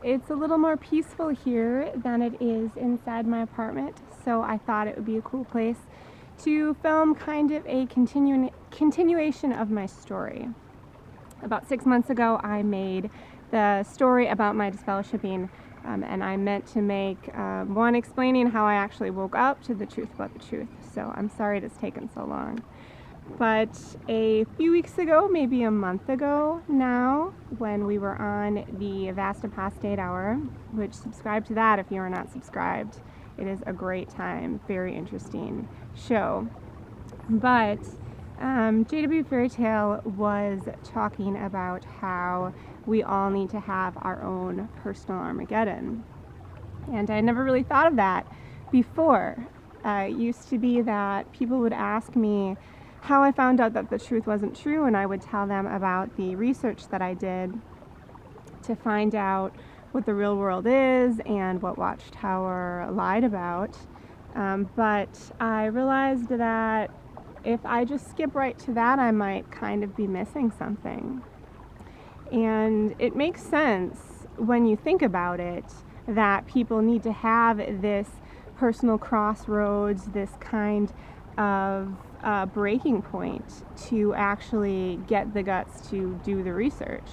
It's a little more peaceful here than it is inside my apartment, so I thought it would be a cool place to film kind of a continuation of my story. About 6 months ago, I made the story about my disfellowshipping, and I meant to make one explaining how I actually woke up to the truth about the truth. So I'm sorry it's taken so long. But a few weeks ago, maybe a month ago now, when we were on the Vast Apostate Hour, which subscribe to that if you are not subscribed. It is a great time, very interesting show. But JW Fairytale was talking about how we all need to have our own personal Armageddon. And I never really thought of that before. It used to be that people would ask me how I found out that the truth wasn't true, and I would tell them about the research that I did to find out what the real world is and what Watchtower lied about. But I realized that if I just skip right to that, I might kind of be missing something. And it makes sense when you think about it that people need to have this personal crossroads, this kind of breaking point to actually get the guts to do the research.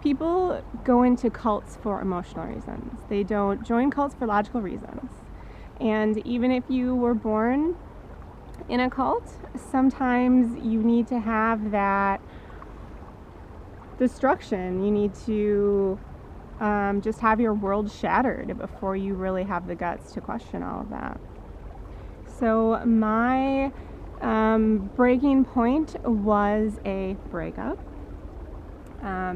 People go into cults for emotional reasons. They don't join cults for logical reasons. And even if you were born in a cult, sometimes you need to have that destruction. You need to just have your world shattered before you really have the guts to question all of that. So my breaking point was a breakup.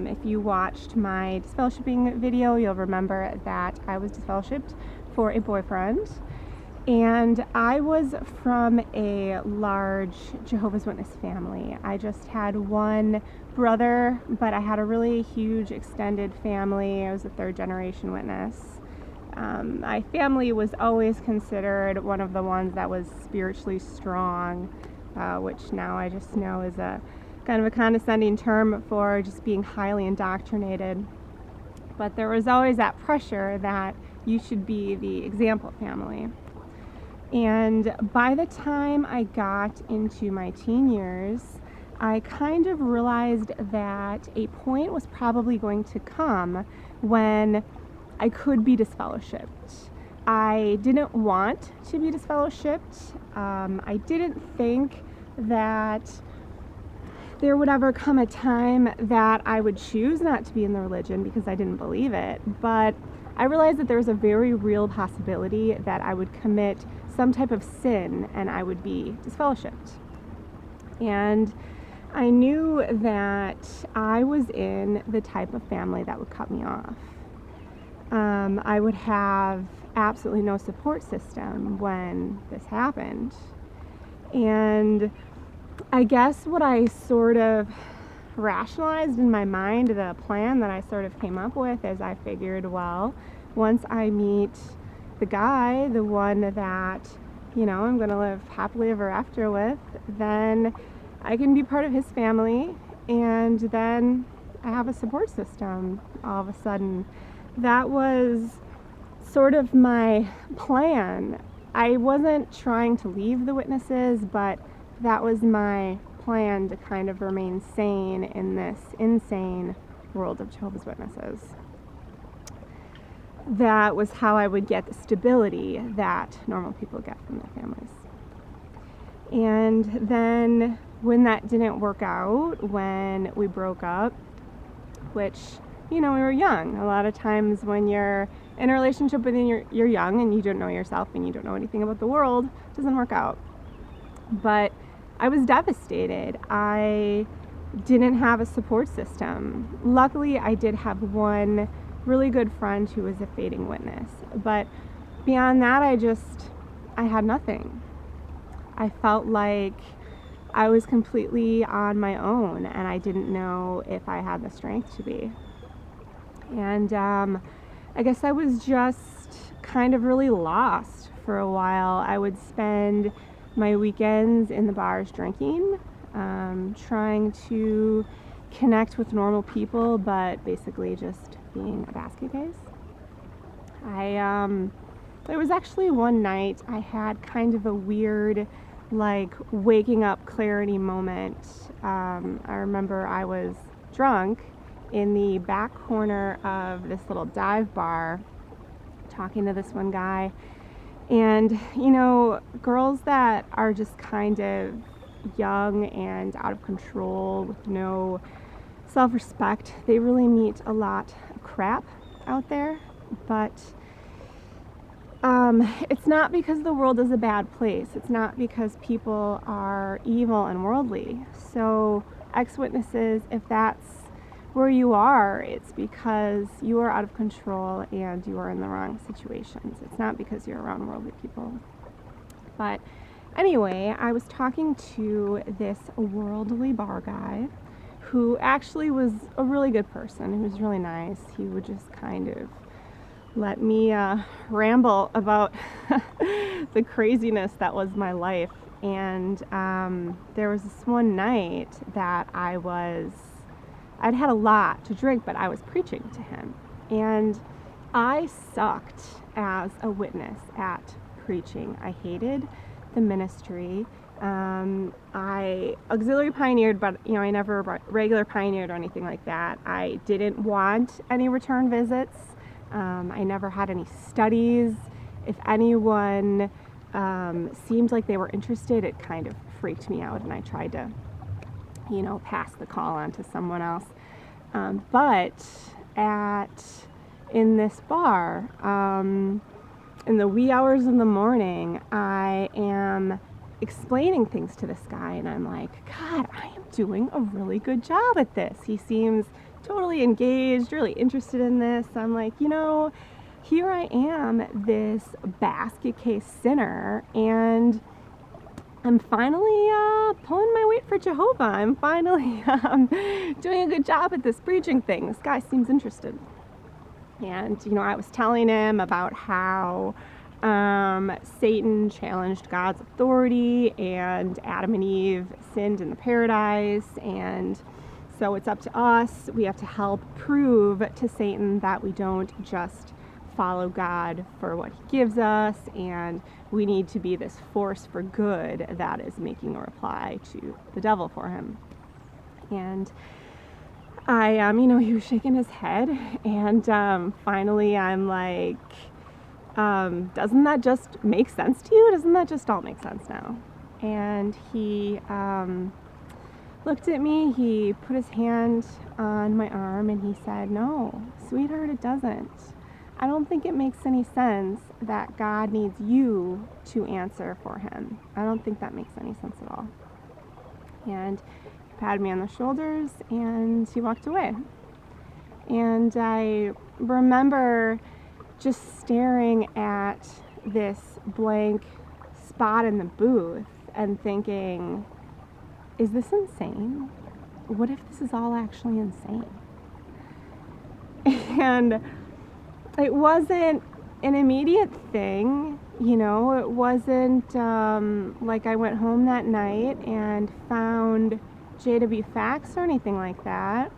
If you watched my disfellowshipping video, you'll remember that I was disfellowshipped for a boyfriend. And I was from a large Jehovah's Witness family. I just had one brother, but I had a really huge extended family. I was a third generation witness. My family was always considered one of the ones that was spiritually strong, which now I just know is a kind of a condescending term for just being highly indoctrinated. But there was always that pressure that you should be the example family. And by the time I got into my teen years, I kind of realized that a point was probably going to come when I could be disfellowshipped. I didn't want to be disfellowshipped. I didn't think that there would ever come a time that I would choose not to be in the religion because I didn't believe it. But I realized that there was a very real possibility that I would commit some type of sin and I would be disfellowshipped. And I knew that I was in the type of family that would cut me off. I would have absolutely no support system when this happened. And I guess what I sort of rationalized in my mind, the plan that I sort of came up with, is I figured, well, once I meet the guy, the one that, you know, I'm going to live happily ever after with, then I can be part of his family, and then I have a support system all of a sudden. That was sort of my plan. I wasn't trying to leave the witnesses, but that was my plan to kind of remain sane in this insane world of Jehovah's Witnesses. That was how I would get the stability that normal people get from their families. And then when that didn't work out, when we broke up, which, you know, we were young. A lot of times when you're in a relationship and you're young and you don't know yourself and you don't know anything about the world, it doesn't work out. But I was devastated. I didn't have a support system. Luckily, I did have one really good friend who was a fading witness. But beyond that, I had nothing. I felt like I was completely on my own, and I didn't know if I had the strength to be. And I guess I was just kind of really lost for a while. I would spend my weekends in the bars drinking, trying to connect with normal people, but basically just being a basket case. There was actually one night I had kind of a weird, like, waking up clarity moment. I remember I was drunk in the back corner of this little dive bar talking to this one guy. And, girls that are just kind of young and out of control with no self-respect, they really meet a lot of crap out there. But it's not because the world is a bad place. It's not because people are evil and worldly. So, ex-witnesses, if that's where you are, it's because you are out of control and you are in the wrong situations. It's not because you're around worldly people. But anyway, I was talking to this worldly bar guy who actually was a really good person. He was really nice. He would just kind of let me ramble about the craziness that was my life. And there was this one night that I'd had a lot to drink, but I was preaching to him. And I sucked as a witness at preaching. I hated the ministry. I auxiliary pioneered, but I never regular pioneered or anything like that. I didn't want any return visits. I never had any studies. If anyone seemed like they were interested, it kind of freaked me out, and I tried to, pass the call on to someone else. But in this bar, in the wee hours of the morning, I am explaining things to this guy, and I'm like, God, I am doing a really good job at this. He seems totally engaged, really interested in this. I'm like, here I am, this basket case sinner, and I'm finally pulling my weight for Jehovah. I'm finally doing a good job at this preaching thing. This guy seems interested. And, I was telling him about how Satan challenged God's authority, and Adam and Eve sinned in the paradise, and so it's up to us. We have to help prove to Satan that we don't just follow God for what he gives us, and we need to be this force for good that is making a reply to the devil for him. And he was shaking his head, and finally I'm like, doesn't that just make sense to you? Doesn't that just all make sense now? And he looked at me, he put his hand on my arm, and he said, no, sweetheart, it doesn't. I don't think it makes any sense that God needs you to answer for him. I don't think that makes any sense at all. And he patted me on the shoulders, and he walked away. And I remember just staring at this blank spot in the booth and thinking, is this insane? What if this is all actually insane? And it wasn't an immediate thing, it wasn't like I went home that night and found JW facts or anything like that,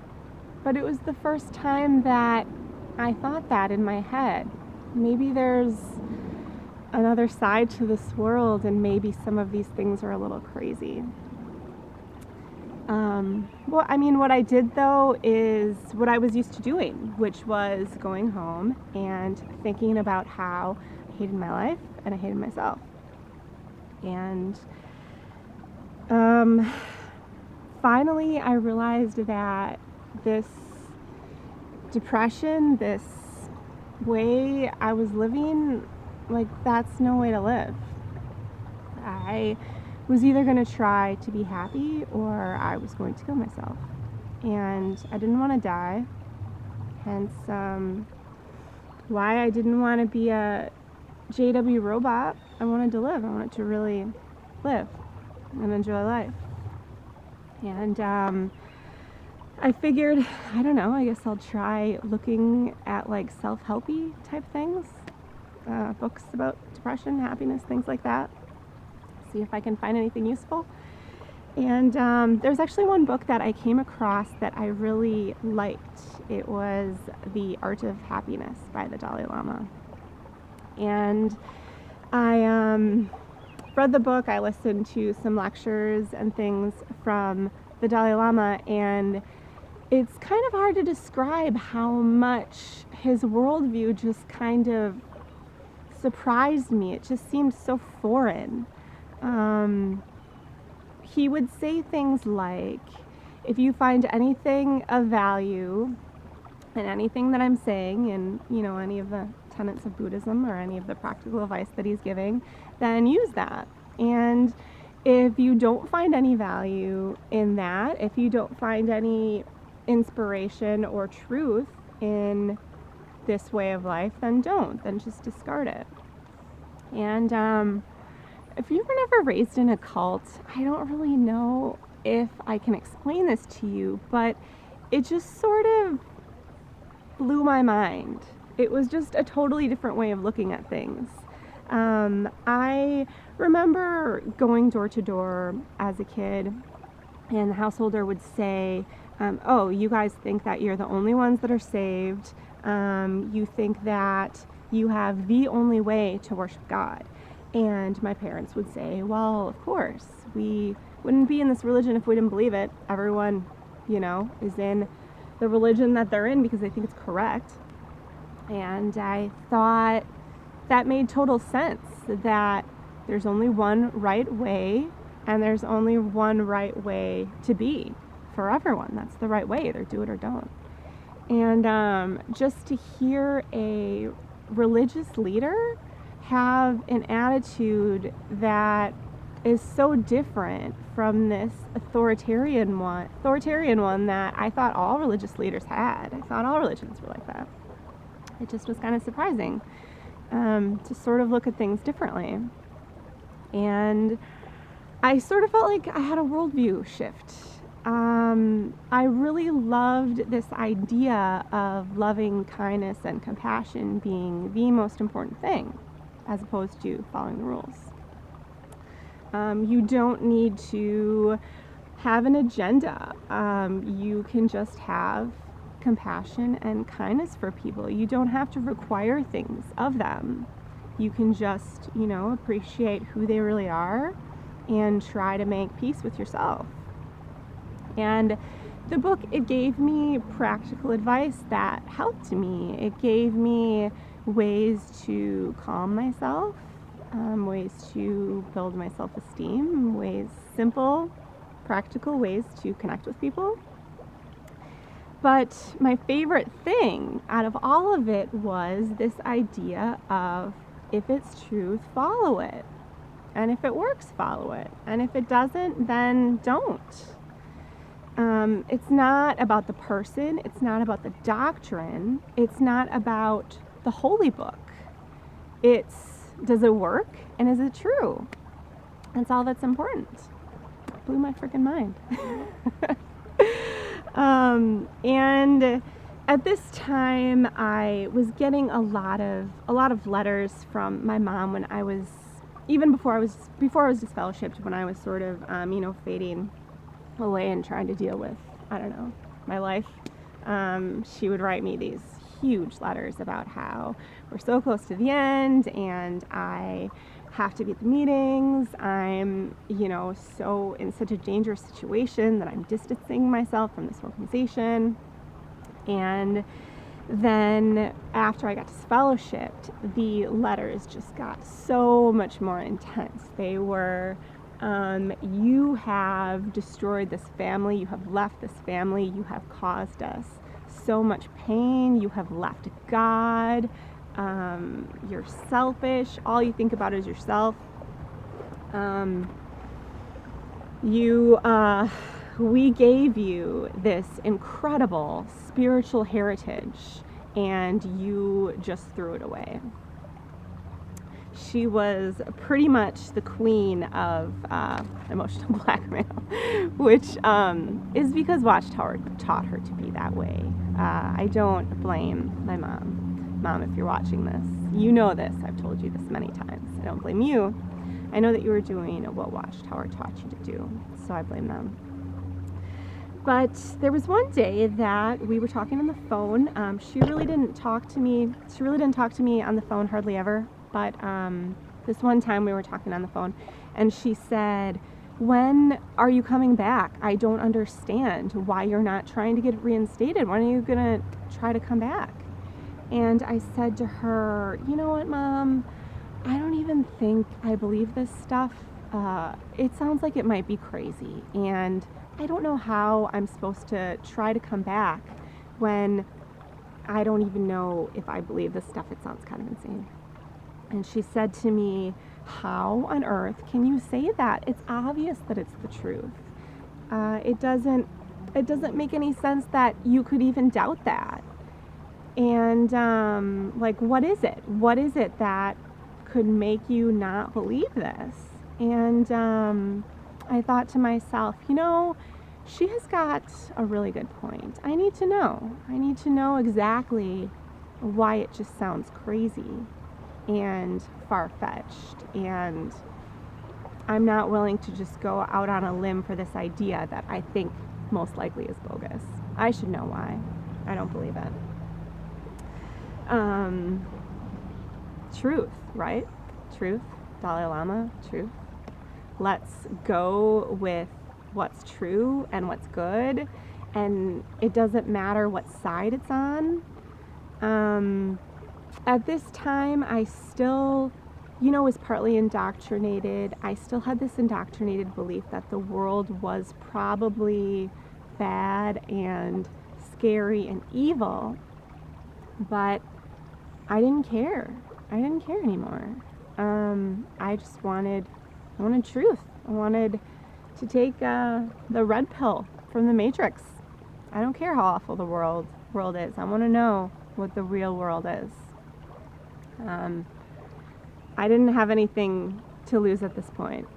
but it was the first time that I thought that in my head. Maybe there's another side to this world, and maybe some of these things are a little crazy. What I did though is what I was used to doing, which was going home and thinking about how I hated my life and I hated myself. And finally I realized that this depression, this way I was living, that's no way to live. I was either going to try to be happy or I was going to kill myself. And I didn't want to die, hence why I didn't want to be a JW robot. I wanted to live. I wanted to really live and enjoy life. And I figured, I guess I'll try looking at self-helpy type things, books about depression, happiness, things like that. See if I can find anything useful. And there's actually one book that I came across that I really liked. It was The Art of Happiness by the Dalai Lama. And I read the book, I listened to some lectures and things from the Dalai Lama, and it's kind of hard to describe how much his worldview just kind of surprised me. It just seemed so foreign. He would say things like, if you find anything of value in anything that I'm saying, and any of the tenets of Buddhism or any of the practical advice that he's giving, then use that. And if you don't find any value in that, if you don't find any inspiration or truth in this way of life, then don't. Then just discard it. And if you were never raised in a cult, I don't really know if I can explain this to you, but it just sort of blew my mind. It was just a totally different way of looking at things. I remember going door to door as a kid, and the householder would say, oh, you guys think that you're the only ones that are saved. You think that you have the only way to worship God. And my parents would say, well, of course, we wouldn't be in this religion if we didn't believe it. Everyone, is in the religion that they're in because they think it's correct. And I thought that made total sense, that there's only one right way, and there's only one right way to be for everyone. That's the right way, either do it or don't. And just to hear a religious leader have an attitude that is so different from this authoritarian one that I thought all religious leaders had. I thought all religions were like that. It just was kind of surprising to sort of look at things differently. And I sort of felt like I had a worldview shift. I really loved this idea of loving kindness and compassion being the most important thing, as opposed to following the rules. You don't need to have an agenda. You can just have compassion and kindness for people. You don't have to require things of them. You can just, appreciate who they really are and try to make peace with yourself. And the book, it gave me practical advice that helped me. It gave me ways to calm myself, ways to build my self-esteem, simple, practical ways to connect with people. But my favorite thing out of all of it was this idea of, if it's truth, follow it. And if it works, follow it. And if it doesn't, then don't. It's not about the person. It's not about the doctrine. It's not about the holy book. It's, does it work? And is it true? That's all that's important. Blew my freaking mind. And at this time, I was getting a lot of letters from my mom when I was, even before I was disfellowshipped, when I was sort of, fading away and trying to deal with, my life. She would write me these huge letters about how we're so close to the end and I have to be at the meetings. I'm, so in such a dangerous situation that I'm distancing myself from this organization. And then after I got disfellowshipped, the letters just got so much more intense. They were, you have destroyed this family, you have left this family, you have caused us so much pain, you have left God, you're selfish, all you think about is yourself. We gave you this incredible spiritual heritage and you just threw it away. She was pretty much the queen of emotional blackmail, which is because Watchtower taught her to be that way. I don't blame my mom. Mom, if you're watching this, you know this. I've told you this many times. I don't blame you. I know that you were doing what Watchtower taught you to do, so I blame them. But there was one day that we were talking on the phone. She really didn't talk to me on the phone hardly ever. but this one time we were talking on the phone, and she said, when are you coming back? I don't understand why you're not trying to get reinstated. When are you going to try to come back? And I said to her, you know what, Mom? I don't even think I believe this stuff. It sounds like it might be crazy. And I don't know how I'm supposed to try to come back when I don't even know if I believe this stuff. It sounds kind of insane. And she said to me, how on earth can you say that? It's obvious that it's the truth. It doesn't make any sense that you could even doubt that. And like, what is it? What is it that could make you not believe this? And I thought to myself, you know, she has got a really good point. I need to know. I need to know exactly why it just sounds crazy and far-fetched, and I'm not willing to just go out on a limb for this idea that I think most likely is bogus. I should know why. I don't believe it. Truth, right? Truth. Dalai Lama, truth. Let's go with what's true and what's good, and it doesn't matter what side it's on. At this time, I still, was partly indoctrinated. I still had this indoctrinated belief that the world was probably bad and scary and evil, but I didn't care. I didn't care anymore. I just wanted truth. I wanted to take the red pill from the Matrix. I don't care how awful the world is. I want to know what the real world is. I didn't have anything to lose at this point,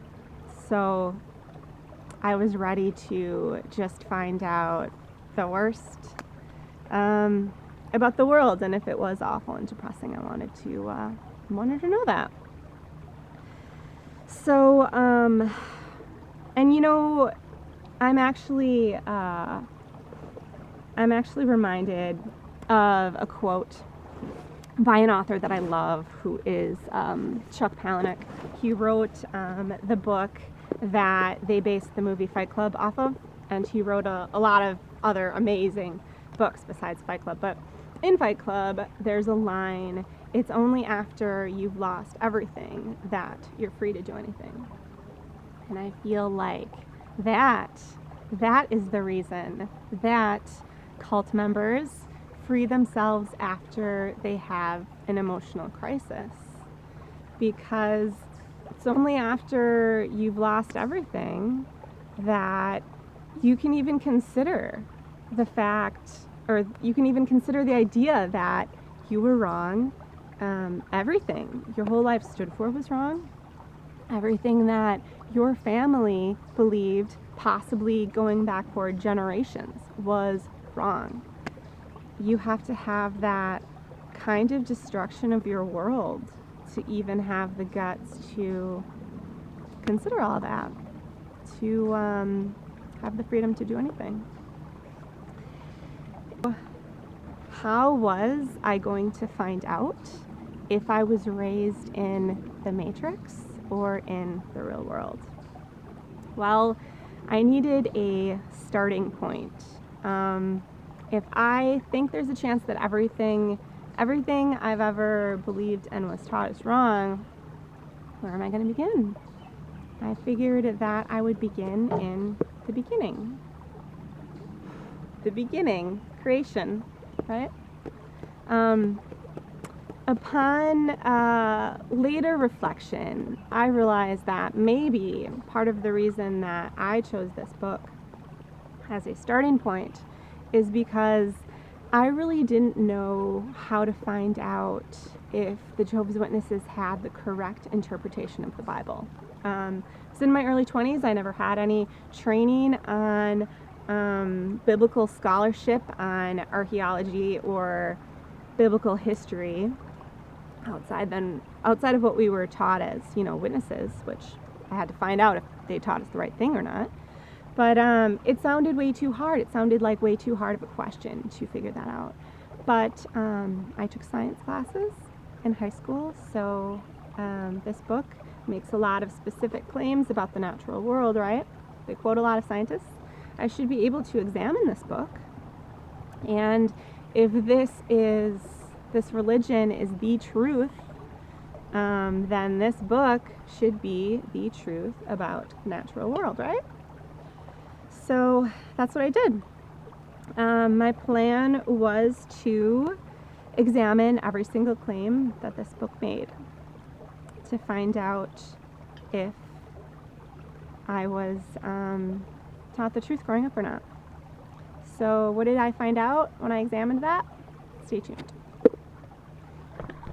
so I was ready to just find out the worst about the world, and if it was awful and depressing, I wanted to know that. So, and I'm actually reminded of a quote by an author that I love, who is Chuck Palahniuk. He wrote the book that they based the movie Fight Club off of, and he wrote a lot of other amazing books besides Fight Club. But in Fight Club, there's a line, it's only after you've lost everything that you're free to do anything. And I feel like that is the reason that cult members free themselves after they have an emotional crisis, because it's only after you've lost everything that you can even consider the fact, or you can even consider the idea that you were wrong. Everything your whole life stood for was wrong. Everything that your family believed, possibly going back for generations, was wrong. You have to have that kind of destruction of your world to even have the guts to consider all that, to have the freedom to do anything. How was I going to find out if I was raised in the Matrix or in the real world? Well, I needed a starting point. If I think there's a chance that everything I've ever believed and was taught is wrong, where am I going to begin? I figured that I would begin in the beginning. The beginning, creation, right? Upon later reflection, I realized that maybe part of the reason that I chose this book as a starting point is because I really didn't know how to find out if the Jehovah's Witnesses had the correct interpretation of the Bible. So in my early 20s, I never had any training on biblical scholarship, on archaeology or biblical history outside of what we were taught as, witnesses, which I had to find out if they taught us the right thing or not. But it sounded way too hard. It sounded like way too hard of a question to figure that out. But I took science classes, in high school, so this book makes a lot of specific claims about the natural world, right? They quote a lot of scientists. I should be able to examine this book, and if this religion is the truth, then this book should be the truth about the natural world, right? So that's what I did. My plan was to examine every single claim that this book made to find out if I was taught the truth growing up or not. So what did I find out when I examined that? Stay tuned.